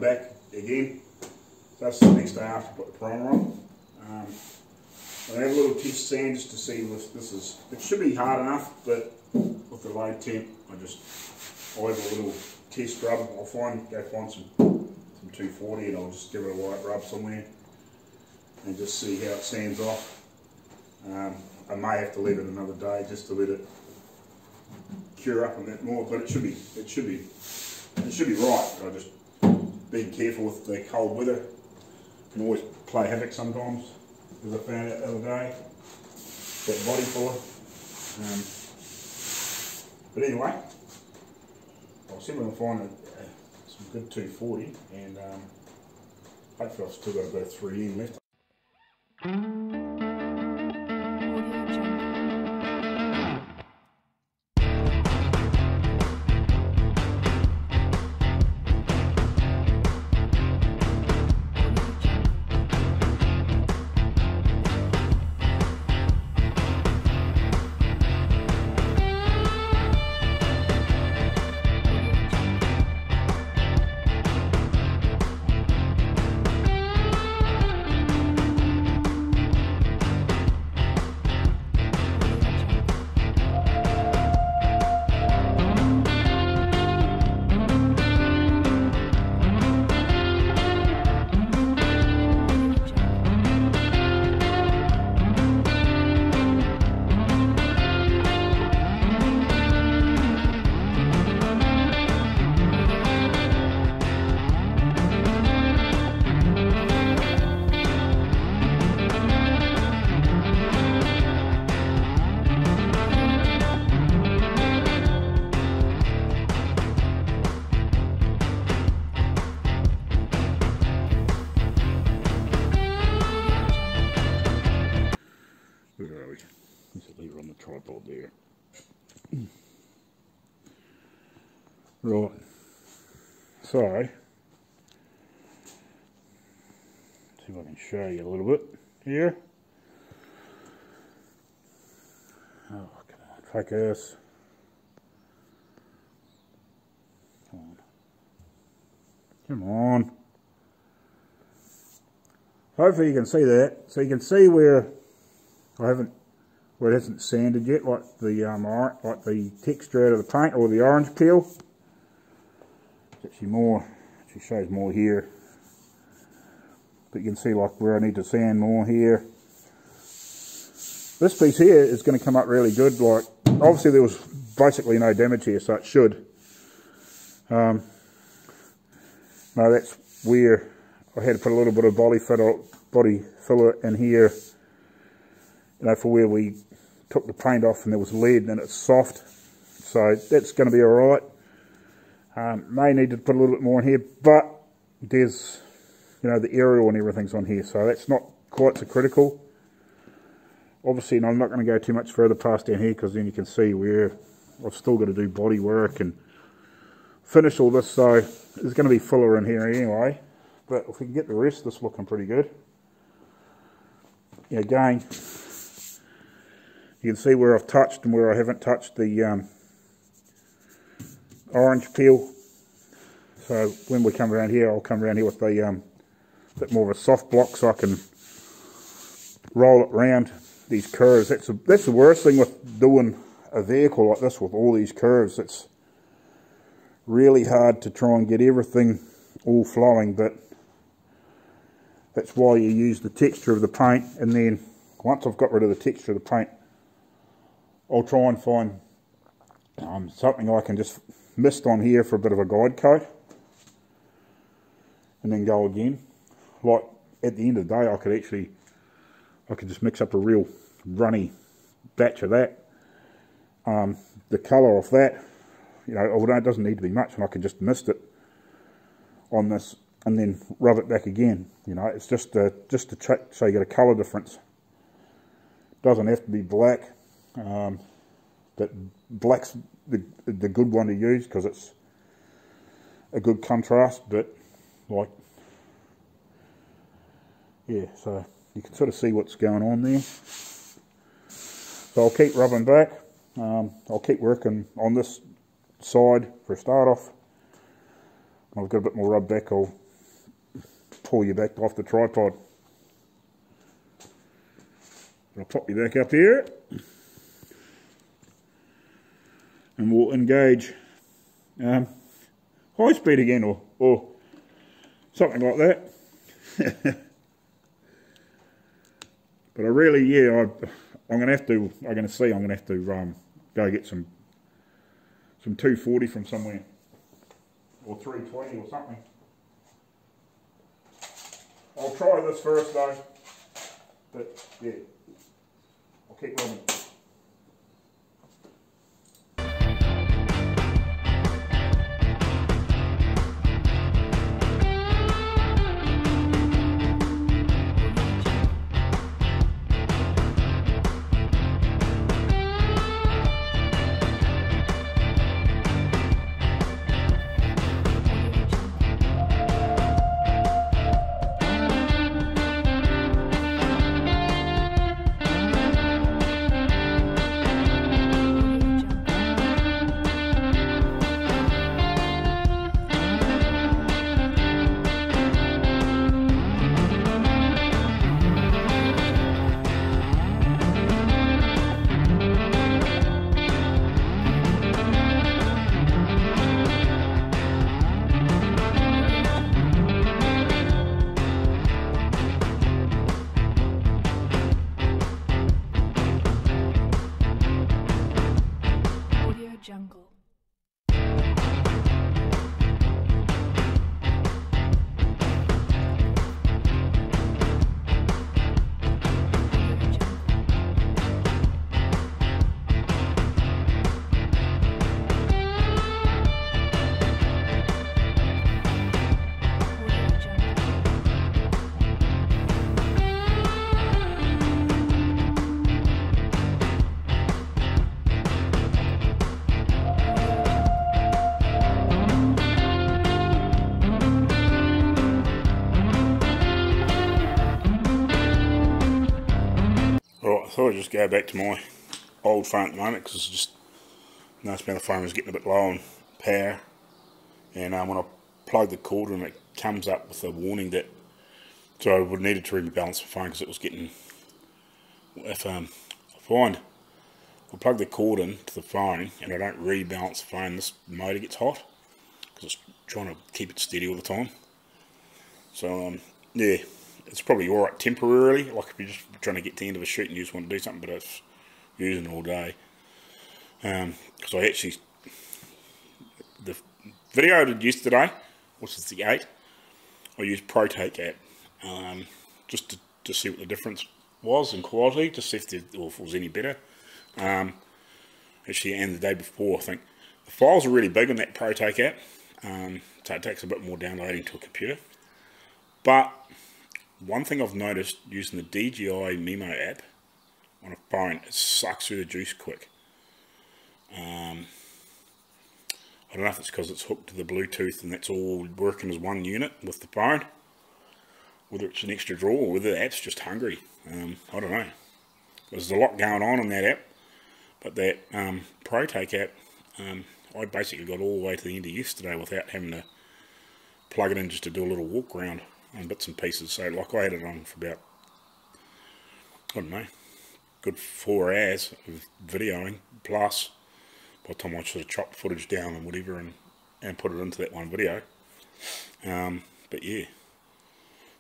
back again. So that's the next day after I put the primer on. I have a little test sand just to see if this is, it should be hard enough, but with the low temp, I have a little test rub. I'll go find some 240 and I'll just give it a light rub somewhere and just see how it sands off. I may have to leave it another day just to let it cure up a bit more, but it should be right. I just being careful with the cold weather can always play havoc sometimes, as I found out the other day. That body filler. But anyway, I'll see if I can find some good 240, and hopefully I've still got about 3 left. Tripod there. Right, so see if I can show you a little bit here. Oh, come on, focus. Come on. Hopefully you can see that. So you can see where where it hasn't sanded yet, like the texture out of the paint or the orange peel. It's actually more, she shows more here, but you can see like where I need to sand more here. This piece here is going to come up really good. Like obviously there was basically no damage here, so it should. No, that's where I had to put a little bit of body filler in here, you know, for where we took the paint off and there was lead and it's soft, so that's going to be alright. May need to put a little bit more in here, but there's, you know, the aerial and everything's on here, so that's not quite so critical. Obviously, I'm not going to go too much further past down here because then you can see where I've still got to do body work and finish all this, so there's going to be filler in here anyway. But if we can get the rest of this looking pretty good. Yeah, again, you can see where I've touched and where I haven't touched the orange peel. So when we come around here, I'll come around here with a bit more of a soft block so I can roll it around these curves. That's the worst thing with doing a vehicle like this with all these curves. It's really hard to try and get everything all flowing, but that's why you use the texture of the paint. And then once I've got rid of the texture of the paint, I'll try and find something I can just mist on here for a bit of a guide coat and then go again. Like at the end of the day, I could just mix up a real runny batch of that. The colour off that, you know, although it doesn't need to be much, and I can just mist it on this and then rub it back again. You know, it's just to check so you get a colour difference. Doesn't have to be black. But black's the good one to use because it's a good contrast. But like, yeah, so you can sort of see what's going on there. So I'll keep rubbing back. I'll keep working on this side for a start off. When I've got a bit more rub back, I'll pull you back off the tripod. I'll pop you back up here. And we'll engage high speed again, or something like that. But I really, yeah, I'm gonna have to go get some 240 from somewhere, or 320 or something. I'll try this first though, but yeah, I'll keep rolling. I thought I'd just go back to my old phone at the moment because I just noticed my phone was getting a bit low on power, and when I plug the cord in, it comes up with a warning that so I would needed to rebalance the phone because it was getting, if I plug the cord in to the phone and I don't rebalance the phone, this motor gets hot because it's trying to keep it steady all the time. So yeah, it's probably alright temporarily, like if you're just trying to get to the end of a shoot and you just want to do something, but it's using it all day. Because I actually, the video I did yesterday, which is the 8, I used ProTake app, just to see what the difference was in quality, to see if it was any better. Actually, and the day before, I think the files are really big on that ProTake app, so it takes a bit more downloading to a computer. But one thing I've noticed using the DJI Memo app on a phone, it sucks through the juice quick. I don't know if it's because it's hooked to the Bluetooth and that's all working as one unit with the phone, whether it's an extra draw or whether the app's just hungry. I don't know. There's a lot going on in that app, but that ProTake app, I basically got all the way to the end of yesterday without having to plug it in just to do a little walk around on bits and pieces. So like I had it on for about, I don't know, good 4 hours of videoing, plus by the time I sort of chopped footage down and whatever and put it into that one video. But yeah,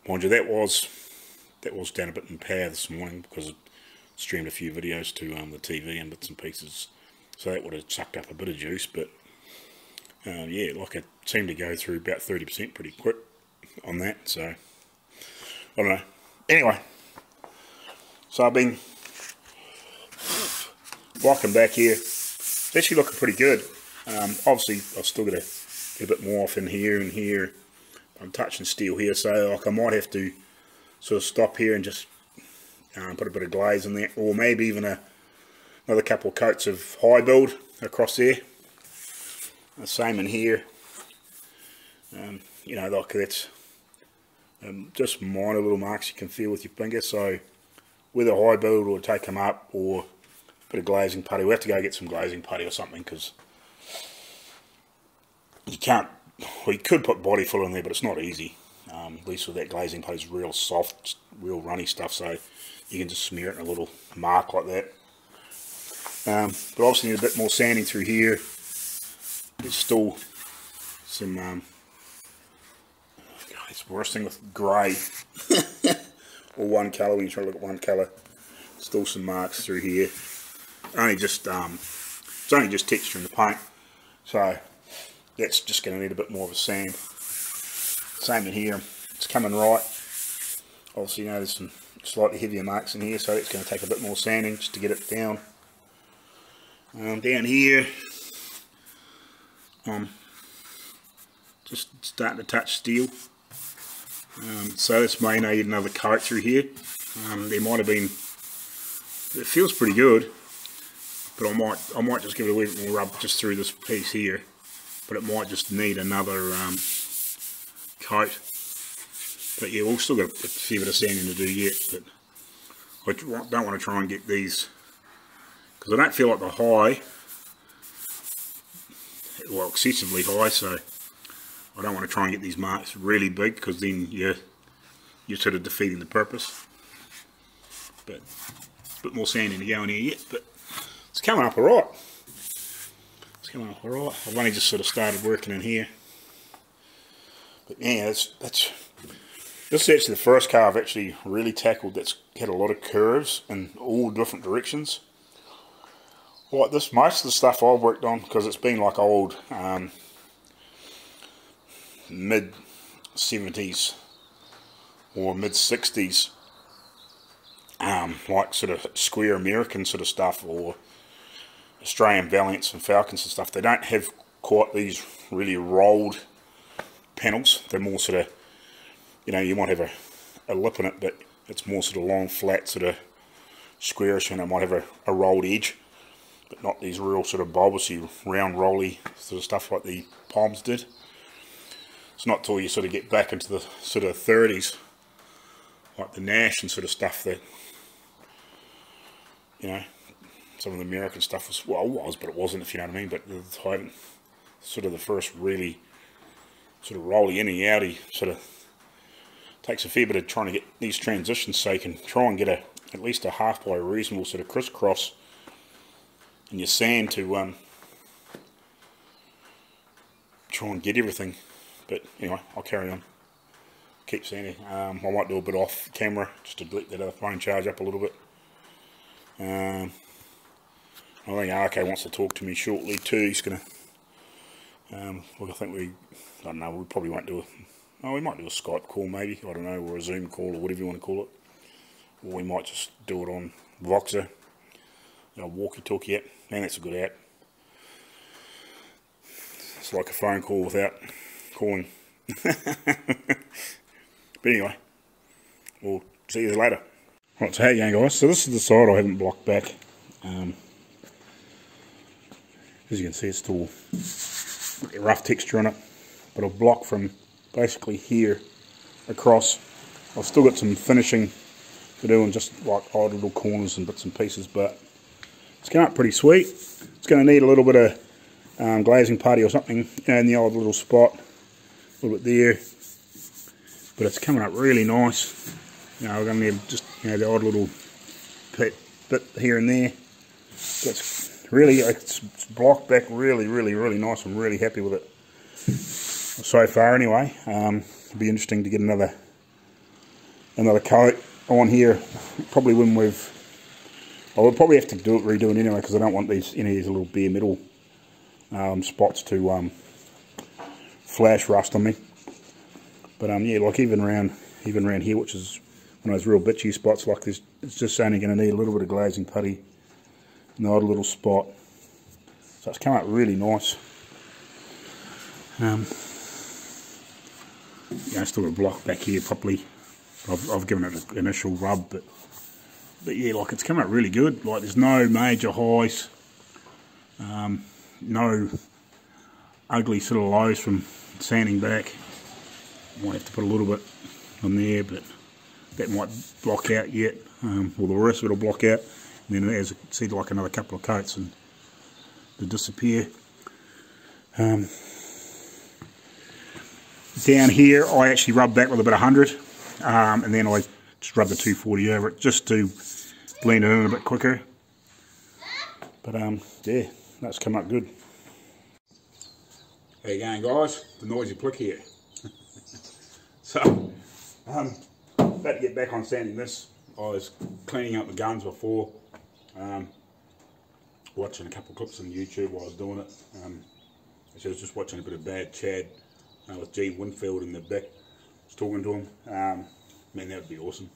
mind you, that was down a bit in power this morning because it streamed a few videos to the TV and bits and pieces, so that would have sucked up a bit of juice. But yeah, like it seemed to go through about 30% pretty quick on that, so I don't know. Anyway, so I've been walking back here. It's actually looking pretty good. Obviously I've still got to get a bit more off in here and here. I'm touching steel here, so like I might have to sort of stop here and just put a bit of glaze in there, or maybe even another couple of coats of high build across there. The same in here. You know, like that's just minor little marks you can feel with your finger. So whether high build or take them up, or a bit of glazing putty. We'll have to go get some glazing putty or something, because you can't, well, you could put body fill in there, but it's not easy. At least with that glazing putty is real soft, real runny stuff, so you can just smear it in a little mark like that. But obviously need a bit more sanding through here. There's still some, it's the worst thing with grey, or one colour, when you try to look at one colour, still some marks through here. It's only just texture in the paint, so that's just going to need a bit more of a sand. Same in here, it's coming right. Obviously, you know, there's some slightly heavier marks in here, so it's going to take a bit more sanding just to get it down. Down here, just starting to touch steel. So this may need another coat through here. There might have been, it feels pretty good, but I might just give it a wee bit more rub just through this piece here. But it might just need another coat. But yeah, we've still got a fair bit of sanding to do yet. But I don't want to try and get these, because I don't feel like they're high, well, excessively high, so I don't want to try and get these marks really big, because then you're sort of defeating the purpose. But a bit more sanding to go in here yet, but it's coming up alright. It's coming up alright. I've only just sort of started working in here. But yeah, this is actually the first car I've actually really tackled that's had a lot of curves in all different directions. Like this, most of the stuff I've worked on, because it's been like old mid 70s or mid 60s, like sort of square American sort of stuff, or Australian Valiants and Falcons and stuff. They don't have quite these really rolled panels. They're more sort of, you know, you might have a lip in it, but it's more sort of long, flat, sort of squarish, and it might have a rolled edge, but not these real sort of bulbousy, round, rolly sort of stuff like the Palms did. It's not till you sort of get back into the sort of 30s, like the Nash and sort of stuff, that, you know, some of the American stuff was, well, it was, but it wasn't, if you know what I mean. But the time, sort of the first really sort of rolly in and outy, sort of takes a fair bit of trying to get these transitions so you can try and get at least a half by a reasonable sort of crisscross in your sand to try and get everything. But anyway, I'll carry on, keep sanding. I might do a bit off camera just to let that other phone charge up a little bit. I think RK wants to talk to me shortly too. He's gonna, well, I think I don't know, we probably won't do we might do a Skype call maybe, I don't know, or a Zoom call, or whatever you want to call it. Or we might just do it on Voxer, you know, walkie-talkie app. Man, that's a good app. It's like a phone call without calling. But anyway, we'll see you later. Right, so how you going, guys? So this is the side I haven't blocked back. As you can see, it's still a rough texture on it, but I've blocked from basically here across. I've still got some finishing to do on just like odd little corners and bits and pieces, but it's come out pretty sweet. It's going to need a little bit of glazing putty or something, you know, in the odd little spot, a little bit there, but it's coming up really nice. You know, we're going to need just, you know, the odd little bit here and there. That's really, it's blocked back really nice. I'm really happy with it so far anyway. It'll be interesting to get another coat on here, probably when I would probably have to redo it anyway, because I don't want any of these little bare metal spots to flash rust on me. But yeah, like even around here, which is one of those real bitchy spots like this, it's just only going to need a little bit of glazing putty in the odd little spot. So it's come out really nice. Yeah, I still got a block back here properly. I've given it an initial rub, but yeah, like it's come out really good. Like there's no major highs, no ugly sort of lows from sanding back. Might have to put a little bit on there, but that might block out yet, or the rest of it will block out, and then as you can see, like another couple of coats and to disappear. down here I actually rub back with a bit of 100, and then I just rub the 240 over it just to blend it in a bit quicker. But yeah, that's come up good. How you going, guys? The noisy plick here. So, about to get back on sanding this. I was cleaning up the guns before, watching a couple of clips on YouTube while I was doing it. So I was just watching a bit of Bad Chad with Gene Winfield in the back. I was talking to him. Man, that would be awesome.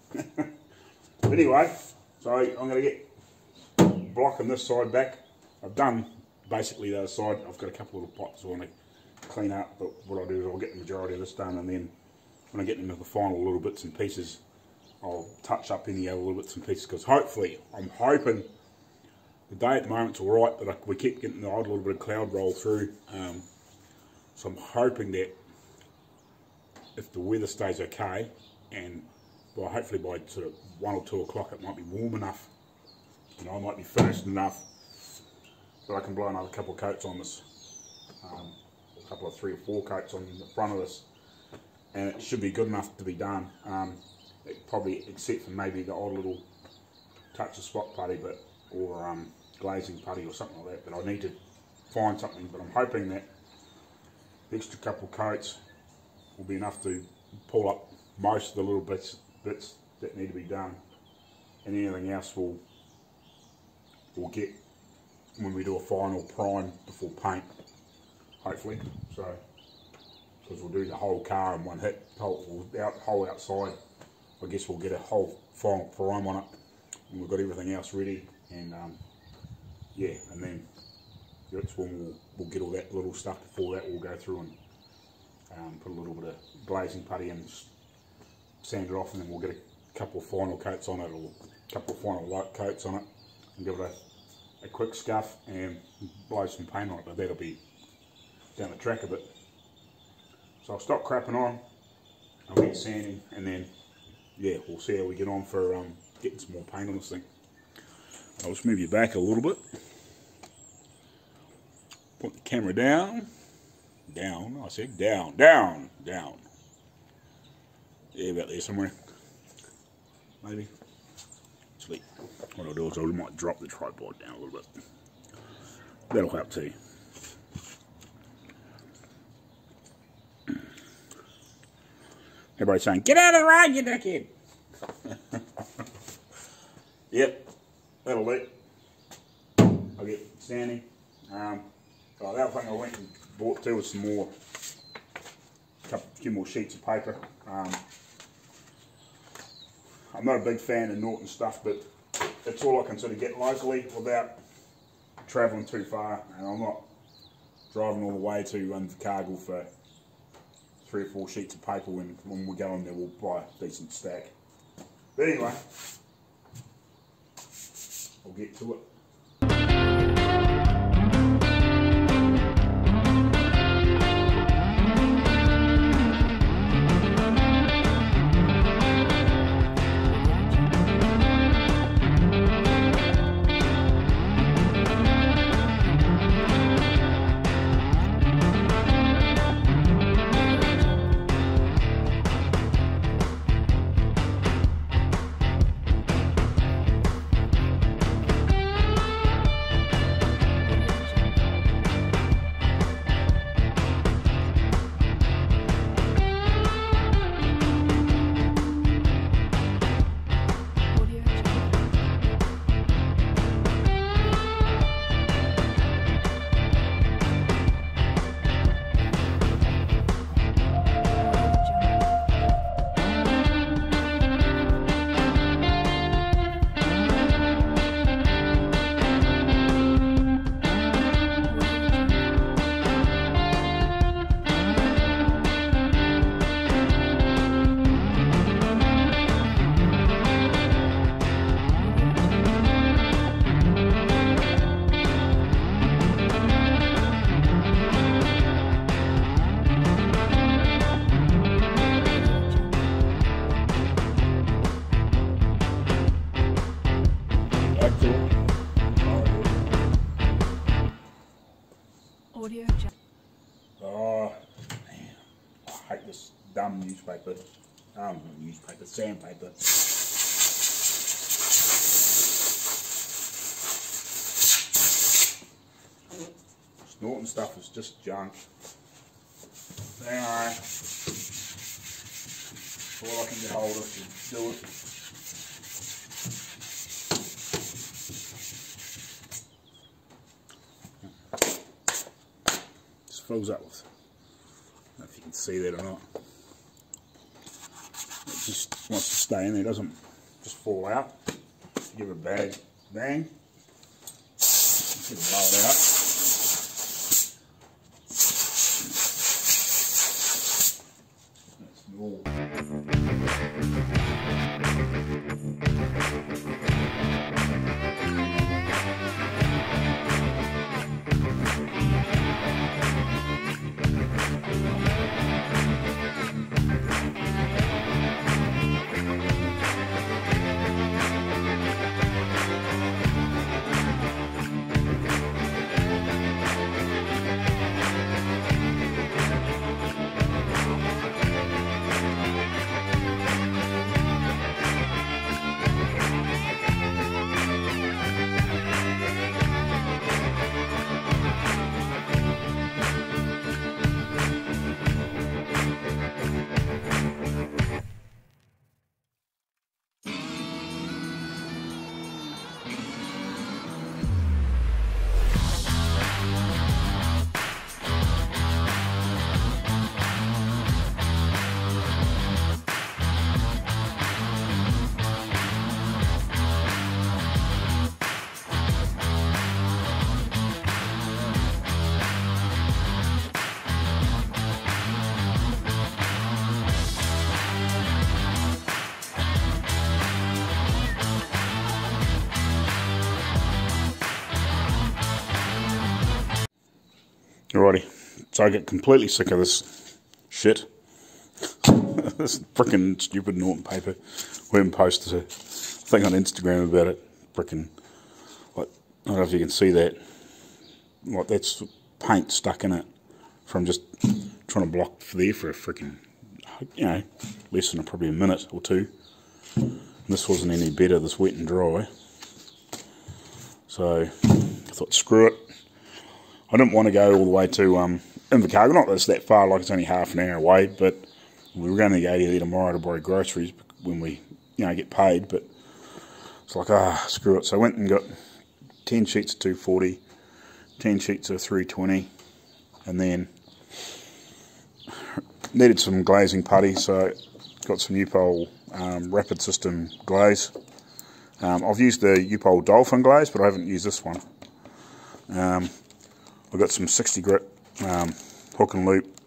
But anyway, so I'm going to get blocking this side back. I've done basically the other side. I've got a couple of little pots I want to clean up, but what I'll do is I'll get the majority of this done, and then when I get into the final little bits and pieces, I'll touch up any other little bits and pieces, because hopefully, I'm hoping, the day at the moment's alright, but we keep getting the odd little bit of cloud roll through, so I'm hoping that if the weather stays okay, and well, hopefully by sort of 1 or 2 o'clock it might be warm enough, you know, I might be finished enough that I can blow another couple of coats on this, a couple of 3 or 4 coats on the front of this, and it should be good enough to be done. Probably except for maybe the odd little touch of spot putty, or glazing putty or something like that. But I need to find something. But I'm hoping that the extra couple of coats will be enough to pull up most of the little bits that need to be done, and anything else we'll get when we do a final prime before paint, hopefully. So, because we'll do the whole car in one hit, whole outside. I guess we'll get a whole final prime on it, and we've got everything else ready, and yeah, and then that's when we'll get all that little stuff. Before that, we'll go through and put a little bit of glazing putty and sand it off, and then we'll get a couple of final coats on it, or a couple of final light coats on it, and give it a quick scuff and blow some paint on it. But that'll be down the track a bit. So I'll stop crapping on, I'll get sanding, and then yeah, we'll see how we get on for getting some more paint on this thing. I'll just move you back a little bit. Put the camera down. Down, I said down, down, down. Yeah, about there somewhere. Maybe. Actually, what I'll do is I might drop the tripod down a little bit. That'll help too. Everybody's saying, get out of the road, you dickhead. Yep, that'll do. I'll get sanding. The other thing I went and bought too was some more, a few more sheets of paper. I'm not a big fan of Norton stuff, but it's all I can sort of get locally without travelling too far, and I'm not driving all the way to Invercargill for 3 or 4 sheets of paper. When we go in there, we'll buy a decent stack. But anyway, I'll get to it. newspaper. Newspaper, sandpaper. Norton stuff is just junk. Anyway, all I can get hold of to do it. Just fills up with. I don't know if you can see that or not. It just wants to stay in there, doesn't just fall out. Give it a bag, bang. Just blow it out. Alrighty, so I get completely sick of this shit. This frickin' stupid Norton paper. We even posted a thing on Instagram about it. Frickin', like, I don't know if you can see that. Like, that's paint stuck in it from just trying to block there for a frickin', you know, less than probably a minute or two. And this wasn't any better, this wet and dry. So, I thought, screw it. I didn't want to go all the way to Invercargill, not that it's that far, like it's only half an hour away, but we were going to go there tomorrow to buy groceries when we, you know, get paid, but it's like, screw it. So I went and got 10 sheets of 240, 10 sheets of 320, and then needed some glazing putty, so got some UPOL rapid system glaze. I've used the UPOL Dolphin glaze, but I haven't used this one. I've got some 60 grit hook and loop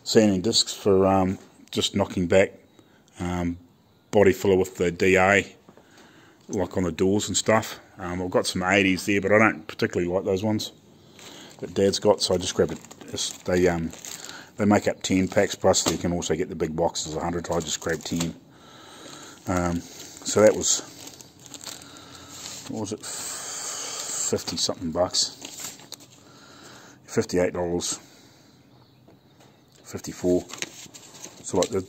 sanding discs for just knocking back body filler with the DA, like on the doors and stuff. I've got some 80s there, but I don't particularly like those ones that Dad's got, so I just grabbed it. They make up 10 packs, plus you can also get the big boxes, 100, so I just grabbed 10. So that was, what was it, 50 something bucks, $58, 54. So like the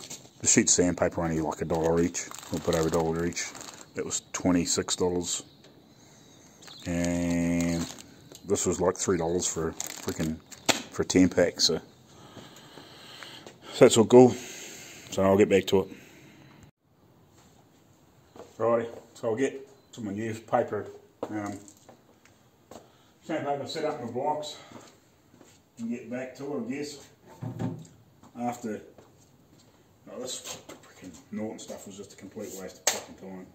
sheet sandpaper only like $1 each, or a bit over $1 each. That was $26, and this was like $3 for a 10 pack. So that's all cool. So I'll get back to it. Right, so I'll get some of my newspaper. Sandpaper set up in the blocks and get back to it, I guess. After, this freaking Norton stuff was just a complete waste of fucking time.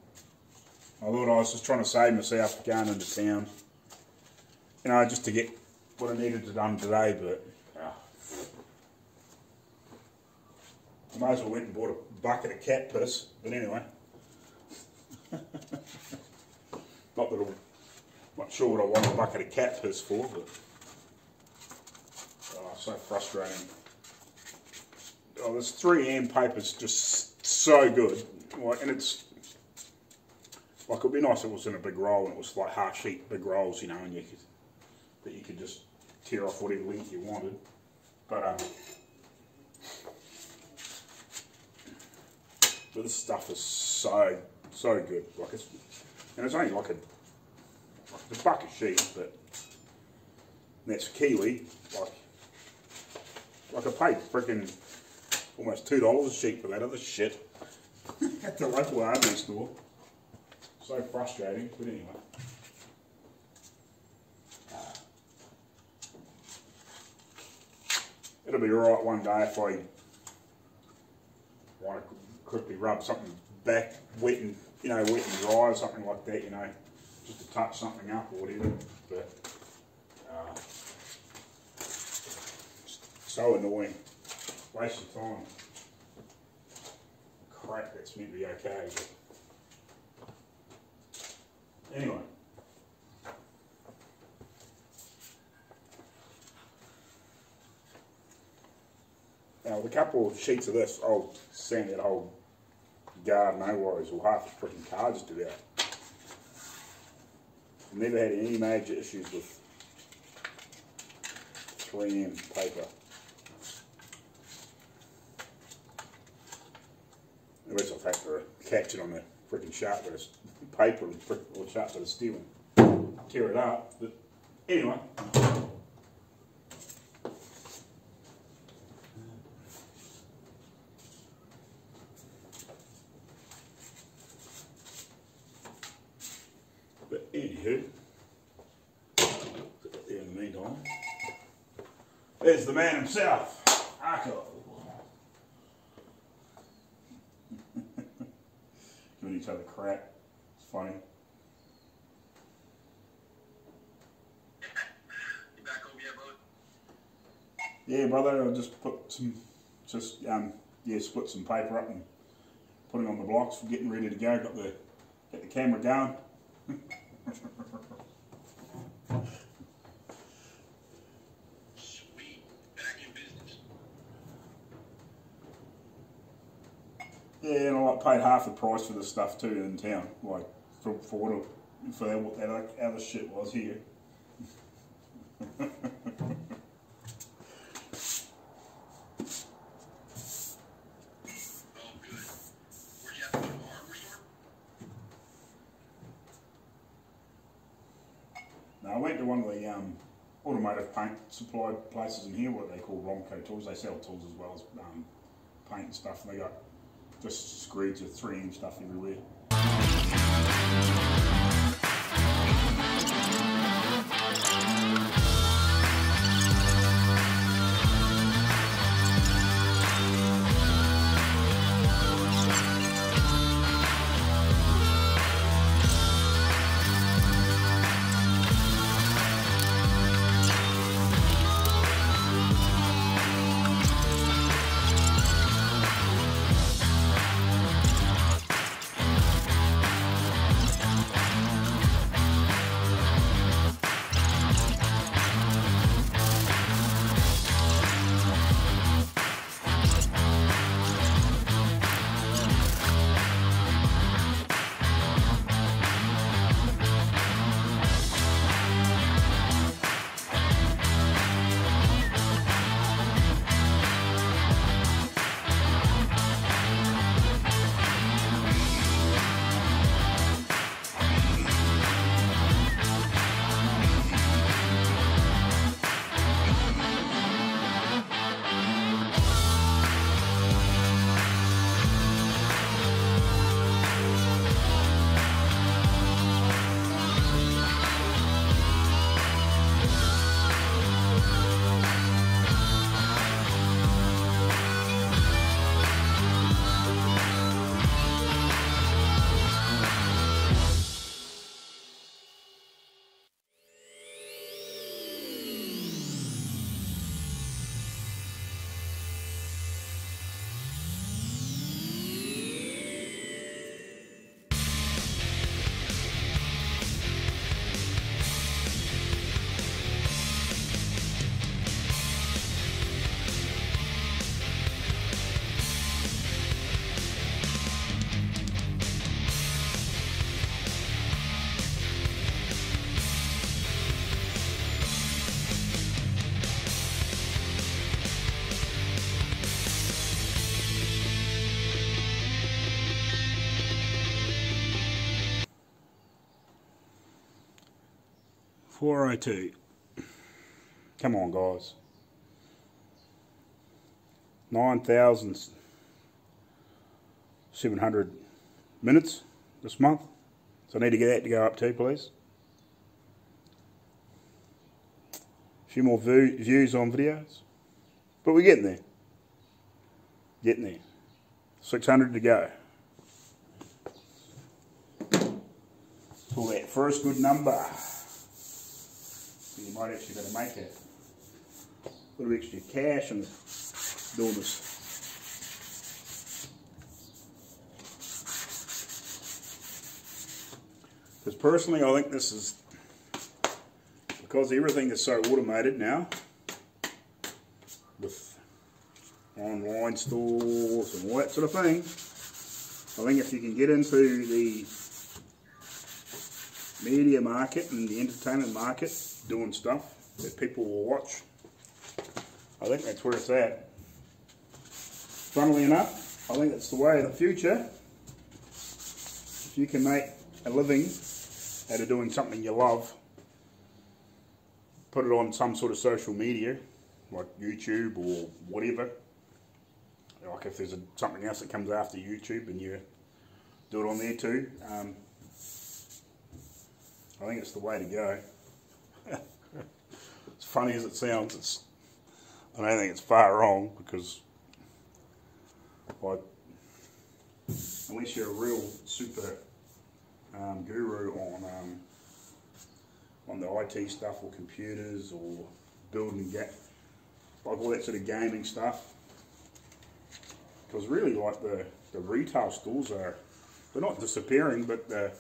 I thought I was just trying to save myself going into town, you know, just to get what I needed to done today, but I might as well went and bought a bucket of cat piss, but anyway. Not that I'm not sure what I want a bucket of cat piss for, but so frustrating. Oh, this 3M paper's just so good, and it's like, it'd be nice if it was in a big roll and it was like half sheet big rolls, you know, and you could just tear off whatever length you wanted. But But this stuff is so good. Like it's only like a buck a sheet, but that's Kiwi. Like I paid freaking almost $2 a sheet for that other shit at the local hardware store. So frustrating, but anyway. It'll be alright one day if I want to quickly rub something back, wet and dry or something like that, just to touch something up or whatever. But so annoying, waste of time. Crap, that's meant to be okay. But anyway. Now, with a couple of sheets of this, I'll sand that whole guard, no worries, or half the freaking car just about. I've never had any major issues with 3M paper. Unless I've had to catch it on the freaking sharp bit of paper or sharp bit of steel and tear it up. But anyway. But anywho, put that there in the meantime. There's the man himself, Arco. Giving each other crap. It's funny. You back home yet, brother? Yeah, brother. I'll just put some, split some paper up and put it on the blocks for getting ready to go. Got the camera going. Sweet. Back in business. Yeah, and I paid half the price for this stuff too in town, like for what that other shit was here. Oh, good. Where'd you have to go to a hardware store? Now I went to one of the automotive paint supply places in here, what they call Romco Tools. They sell tools as well as paint and stuff. And they got just screeds of 3M stuff everywhere. 402. Come on, guys. 9,700 minutes this month. So I need to get that to go up too, please. A few more views on videos. But we're getting there. Getting there. 600 to go. For that first good number. You might actually better make a little extra cash and doing this. Because personally I think this is, because everything is so automated now with online stores and all that sort of thing, I think if you can get into the media market and the entertainment market doing stuff that people will watch, I think that's where it's at. Funnily enough, I think it's the way of the future. If you can make a living out of doing something you love, put it on some sort of social media like YouTube or whatever, like if there's something else that comes after YouTube and you do it on there too, I think it's the way to go. As funny as it sounds, I don't think it's far wrong, because like, unless you're a real super guru on the IT stuff or computers or building like all that sort of gaming stuff, because really like the retail stores they're not disappearing, but they're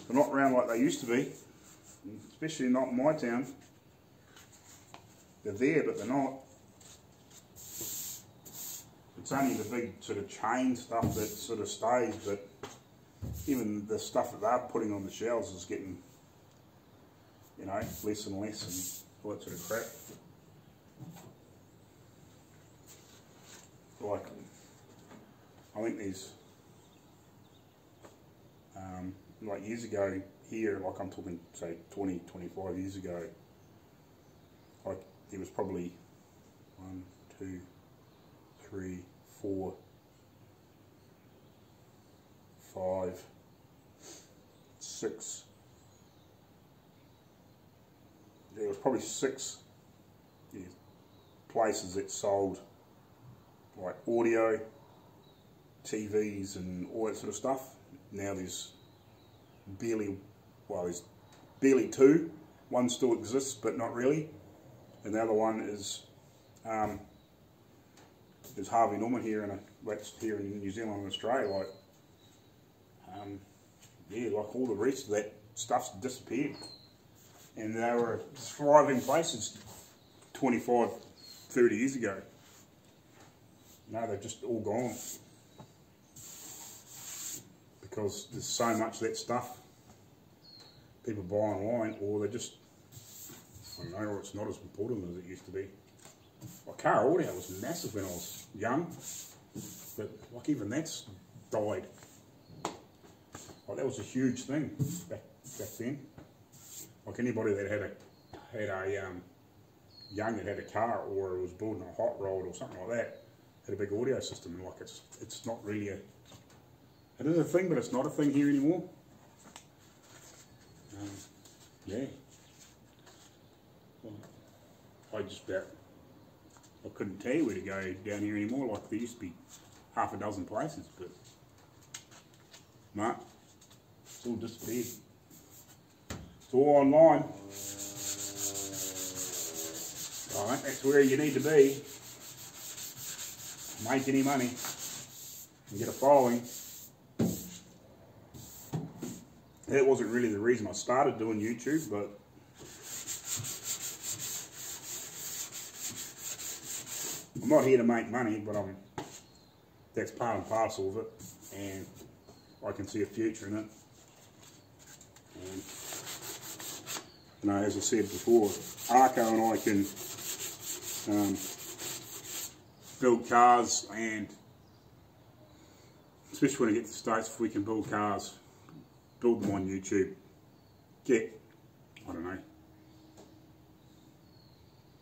not around like they used to be, especially not in my town. They're there, but they're not. It's only the big sort of chain stuff that sort of stays, but even the stuff that they're putting on the shelves is getting, you know, less and less and all that sort of crap. Like, I think there's, like years ago here, like I'm talking, say, 20, 25 years ago, like there was probably 1, 2, 3, 4, 5, 6. There was probably 6 places that sold like audio, TVs and all that sort of stuff. Now there's barely 2. One still exists, but not really. And the other one is Harvey Norman here in New Zealand and Australia. Like, yeah, like all the rest of that stuff's disappeared. And they were thriving places 25, 30 years ago. No, they're just all gone. Because there's so much of that stuff people buy online, or they're just, I don't know, or it's not as important as it used to be. Like car audio was massive when I was young, but like even that's died. Like that was a huge thing back then. Like anybody that had a young that had a car or was building a hot rod or something like that had a big audio system, and like it's not really it is a thing, but it's not a thing here anymore. Yeah. Well, I couldn't tell you where to go down here anymore. Like there used to be half a dozen places, but no, it's all disappeared. It's all online. I think that's where you need to be. Make any money and get a following. That wasn't really the reason I started doing YouTube, but I'm not here to make money, but that's part and parcel of it, and I can see a future in it. And, you know, as I said before, Arco and I can build cars, and especially when I get to the States, if we can build cars, build them on YouTube, get I don't know.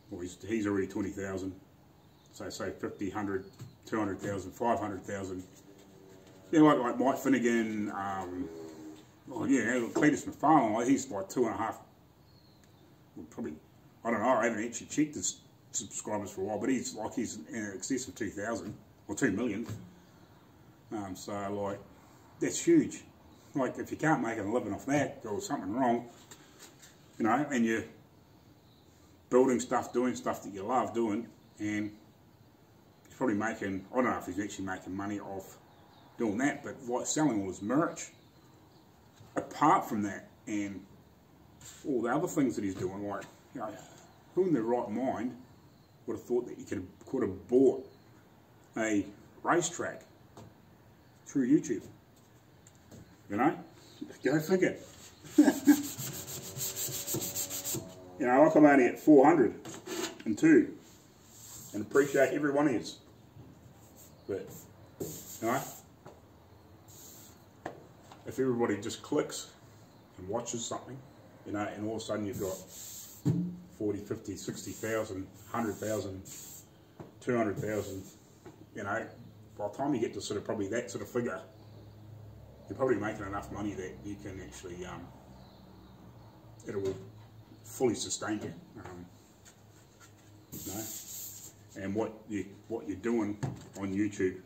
Well, he's already 20,000. So say 50, 100, 200,000, 500,000. Yeah, like Mike Finnegan, well, yeah, Cletus McFarlane, like he's like 2.5, well, probably, I don't know, I haven't actually checked his subscribers for a while, but he's in excess of 2,000 or 2 million. So like, that's huge. Like if you can't make a living off that, or something wrong, you know, and you're building stuff, doing stuff that you love doing, and he's probably making, I don't know if he's actually making money off doing that, but like selling all his merch, apart from that, and all the other things that he's doing, like, you know, who in their right mind would have thought that you could have bought a racetrack through YouTube? You know, go figure. You know, like I'm only at 402, and appreciate every one of you. But, you know, if everybody just clicks and watches something, you know, and all of a sudden you've got 40, 50, 60,000, 100,000, 200,000, you know, by the time you get to sort of probably that sort of figure, you're probably making enough money that you can actually, it will fully sustain you, you know. And what you're doing on YouTube,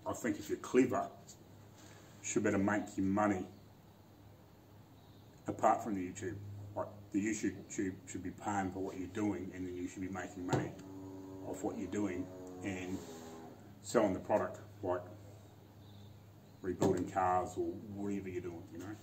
I think if you're clever, should better make you money apart from the YouTube. Like the YouTube should be paying for what you're doing, and then you should be making money off what you're doing and selling the product, like rebuilding cars or whatever you're doing, you know.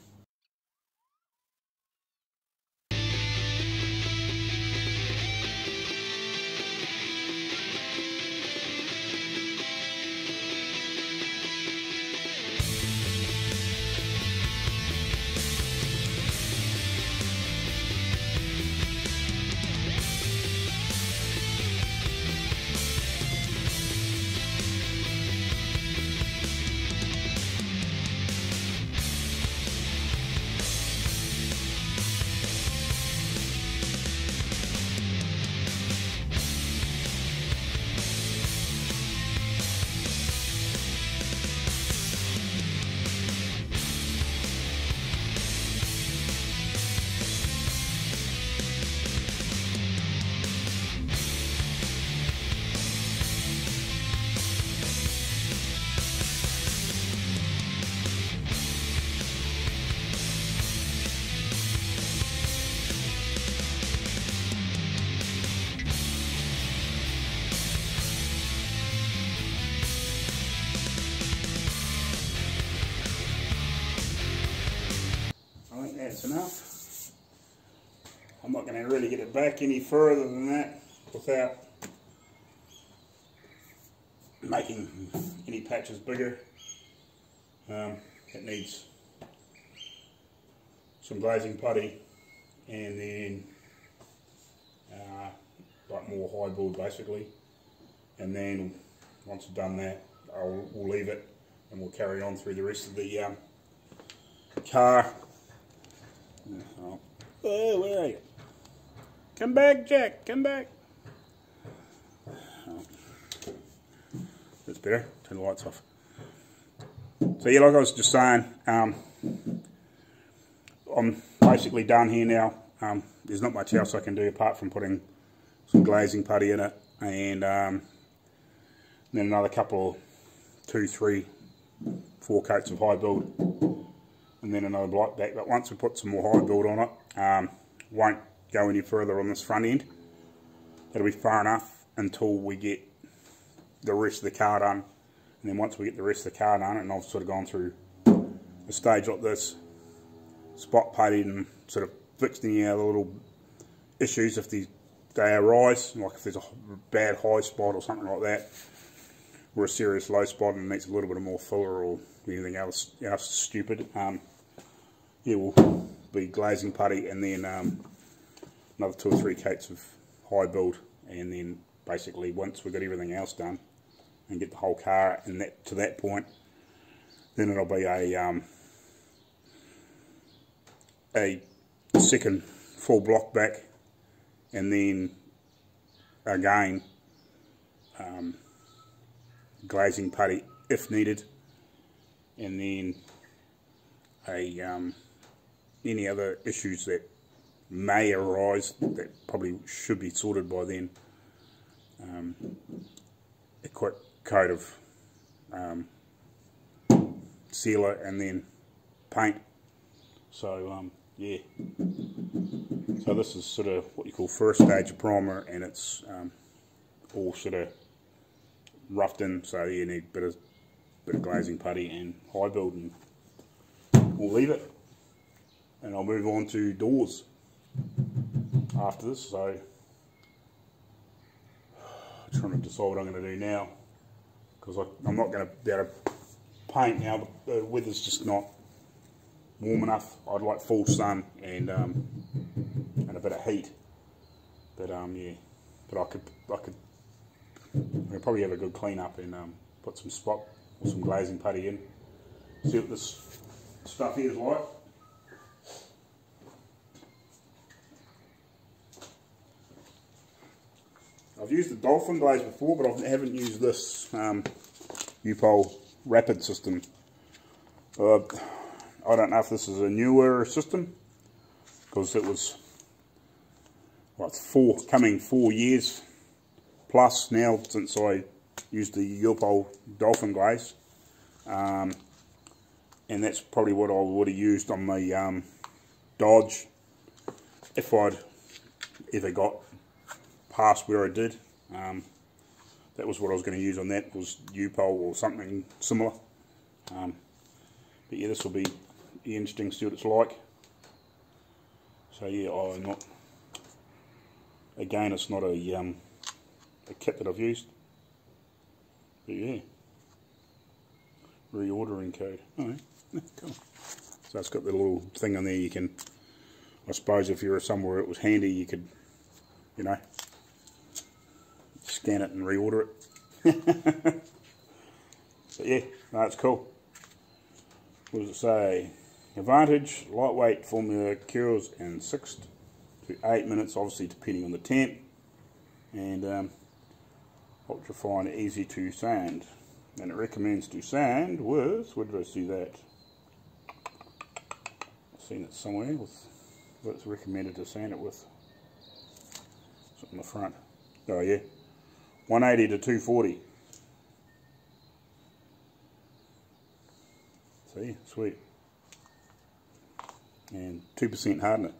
That's enough. I'm not going to really get it back any further than that without making any patches bigger. It needs some glazing putty, and then like more high build basically, and then once I've done that, we'll leave it and we'll carry on through the rest of the car. Oh, where are you? Come back, Jack, come back. That's better. Turn the lights off. So yeah, like I was just saying, I'm basically done here now. There's not much else I can do apart from putting some glazing putty in it, and then another couple of 2, 3, 4 coats of high build, and then another block back. But once we put some more high build on it, won't go any further on this front end. That'll be far enough until we get the rest of the car done. And then once we get the rest of the car done, and I've sort of gone through a stage like this, spot putted and sort of fixed any other little issues if they arise, like if there's a bad high spot or something like that, or a serious low spot and it needs a little bit of more filler or anything else stupid. Yeah, we'll be glazing putty, and then another 2 or 3 coats of high build, and then basically once we've got everything else done and get the whole car and that to that point, then it'll be a a second full block back, and then again glazing putty if needed, and then any other issues that may arise that probably should be sorted by then. A quick coat of sealer and then paint. So yeah, so this is sort of what you call first stage of primer, and it's all sort of roughed in, so you need a bit of glazing putty and high build, and we'll leave it, and I'll move on to doors after this. So I'm trying to decide what I'm going to do now, because I'm not going to be able to paint now. The weather's just not warm enough. I'd like full sun and a bit of heat, but yeah, but I could probably have a good clean up and put some spot or some glazing putty in, see what this stuff here is like. I've used the Dolphin Glaze before, but I haven't used this UPOL rapid system. I don't know if this is a newer system, because it was, well, it's coming 4 years plus now since I used the UPOL Dolphin Glaze, and that's probably what I would have used on the Dodge if I'd ever got past where I did. That was what I was going to use on that, was UPOL or something similar. But yeah, this will be interesting to see what it's like. So yeah, I'm not, again, it's not a kit that I've used, but yeah, reordering code. Alright, cool. So it's got the little thing on there. You can, I suppose if you were somewhere it was handy, you could, you know, scan it and reorder it. But yeah, that's cool. What does it say? Advantage, lightweight formula cures in 6 to 8 minutes, obviously depending on the temp, and ultra fine, easy to sand, and it recommends to sand with, where did I see that? I've seen it somewhere with what it's recommended to sand it with. It's on the front. Oh yeah, 180 to 240. So yeah, sweet. And 2% hardener.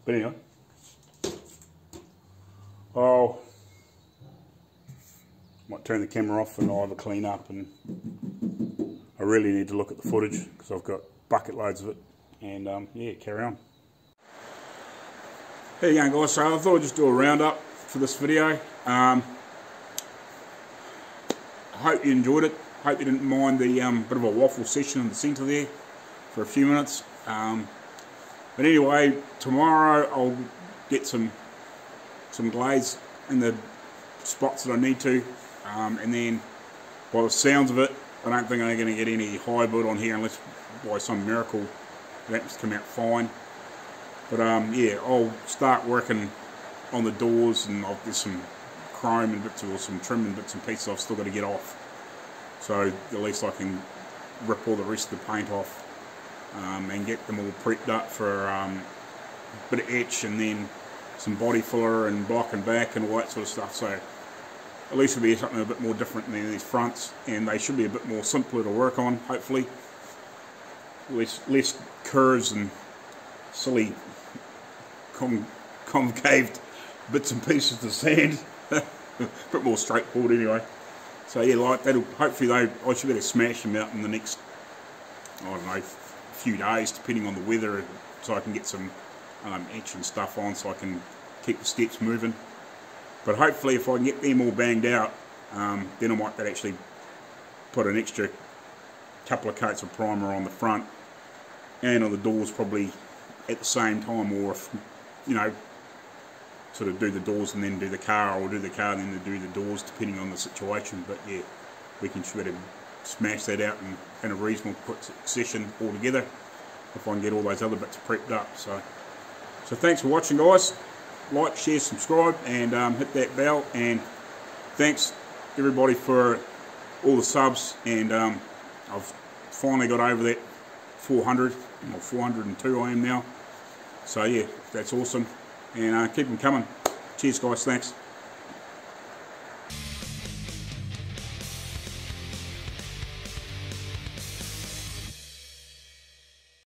But anyway, oh, might turn the camera off and I'll have a clean up, and I really need to look at the footage because I've got bucket loads of it, and yeah, carry on. There you go, guys. So I thought I'd just do a roundup for this video. I hope you enjoyed it. Hope you didn't mind the bit of a waffle session in the centre there for a few minutes. But anyway, tomorrow I'll get some glaze in the spots that I need to, and then by the sounds of it, I don't think I'm going to get any high build on here unless by some miracle that happens to come out fine. But yeah, I'll start working on the doors, and there's some chrome and bits, or some trim and bits and pieces I've still got to get off, so at least I can rip all the rest of the paint off, and get them all prepped up for a bit of etch, and then some body filler and block and back and all that sort of stuff. So at least it'll be something a bit more different than these fronts, and they should be a bit more simpler to work on, hopefully. Less curves and silly concaved bits and pieces to sand. A bit more straightforward anyway. So yeah, like that'll, hopefully I should be able to smash them out in the next, I don't know, few days, depending on the weather, so I can get some etch and stuff on, so I can keep the steps moving. But hopefully if I can get them all banged out, then I might actually put an extra couple of coats of primer on the front and on the doors probably at the same time, or if, you know, sort of do the doors and then do the car, or do the car and then do the doors, depending on the situation. But yeah, we can sort of smash that out in a reasonable quick succession altogether, if I can get all those other bits prepped up. So thanks for watching, guys. Like, share, subscribe, and hit that bell. And thanks everybody for all the subs. And I've finally got over that 400, or 402 I am now. So yeah, that's awesome. And keep them coming. Cheers, guys. Thanks.